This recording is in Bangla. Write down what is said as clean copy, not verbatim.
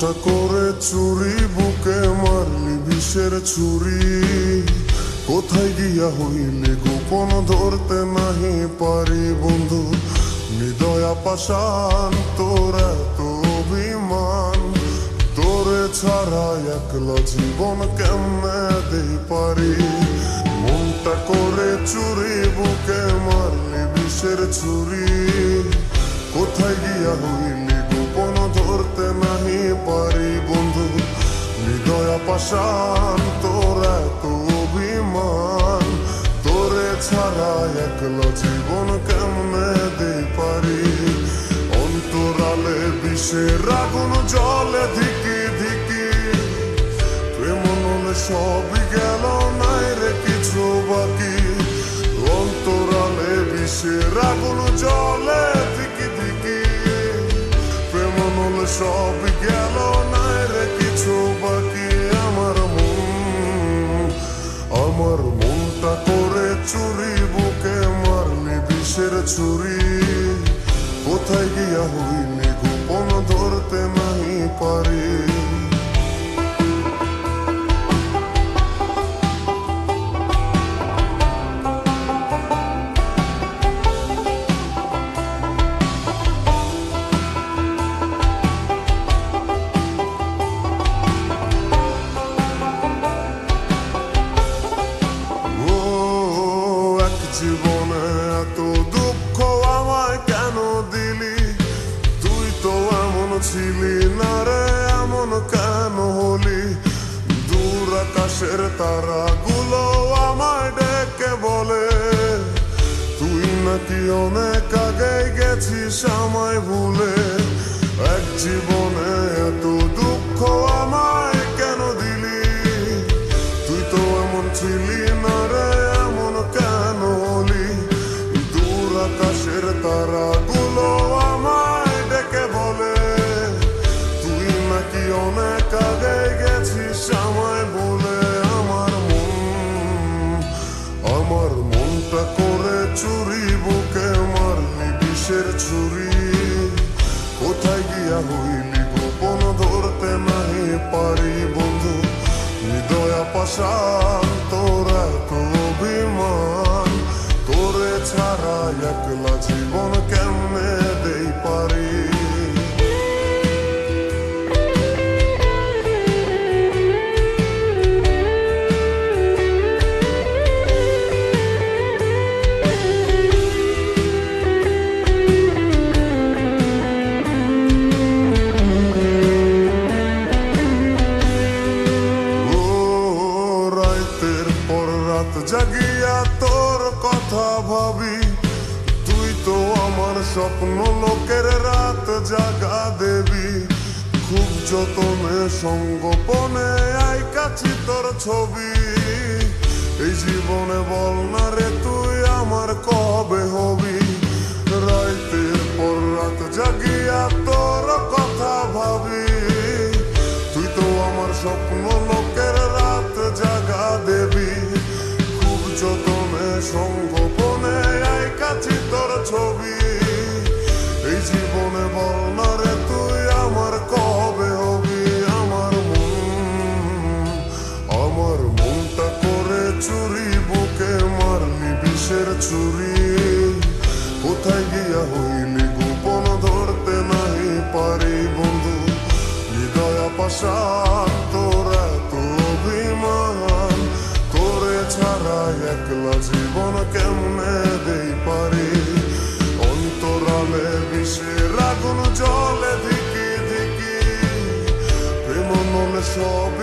মনটা করে চুরি বুকে মারলি বিষের ছুরি, কোথায় গিয়া হইলে গোপন ধরতে নাহি পারি বন্ধু। হৃদয়া পাষাণ তোর এত অভিমান, তোরে ছাড়া একলা জীবন কেমনে দেই পারি। মনটা করে চুরি বুকে মারলি বিষের ছুরি, কোথায় গিয়া হইলে গোপন ধরতে নাহি পারি বন্ধু। হৃদয়া পাষাণ তোর এত অভিমান, তোরে ছাড়া একলা জীবন কেমনে দেই পারি। অন্তরালে বিষের আগুন জলে ধিকি ধিকি, প্রেম নলে সবই গেল নাই রে কিছু বাকি। অন্তরালে বিষের আগুন জলে ধিকি ধিকি, প্রেম নলে সবই গেল নাই রে কিছু বাকি। আমার মনটা করে চুরি বুকে মারলি বিষের ছুরি, কোথায় গিয়া হইলি গোপন ধরতে নাহি পারি। জীবনে এত দুঃখ আমায় কেন দিলি, তুই তো এমন ছিলি না রে, এমন কেন হলি। দূর আকাশের তারাগুলো আমায় ডেকে বলে, তুই নাকি অনেক আগে গেছিস আমায় ভুলে। এক জীবনে এত দুঃখ আমায় কেন দিলি, তুই তো এমন ছিলি না রে, এমন কেন হলি। দূর আকাশের তারাগুলো আমায় ডেকে বলে, তুই নাকি অনেক আগে গেছিস আমায় বলে। আমার মনটা করে চুরি বুকে মারলি বিষের ছুরি, কোথায় গিয়া হইলি গোপন ধরতে নাহি পারি বন্ধু। হৃদয়া পাষাণ তোর এত অভিমান, তোরে ছাড়া একলা জীবন কেমনে দেই পারি। জাগিয়া তোর কথা ভাবি, তুই তো আমার স্বপ্ন লোকের রাত জাগা দেবী। খুব যতনে সঙ্গোপনে আই কাছি তোর ছবি, এই জীবনে বল না রে তুই আমার কবে হবি। রাতের পর রাত জাগিয়া তোর কথা ভাবি, তুই তো আমার স্বপ্ন লোকের রাত জাগা দেবী। যতনে সঙ্গোপনে আই কাছি তোর ছবি, এই জীবনে বল না রে তুই আমার কবে হবি। আমার মনটা করে চুরি বুকে মারলি বিষের ছুরি, কোথায় গিয়া হইলি গোপন ধরতে নাহি পারি বন্ধু। হৃদয়া পাষাণ তোর এত অভিমান, তোরে ছাড়া একলা জীবন কেমনে দেই পারি। অন্তরালে বিষের আগুন জলে ধিকি ধিকি, প্রেম নলে সব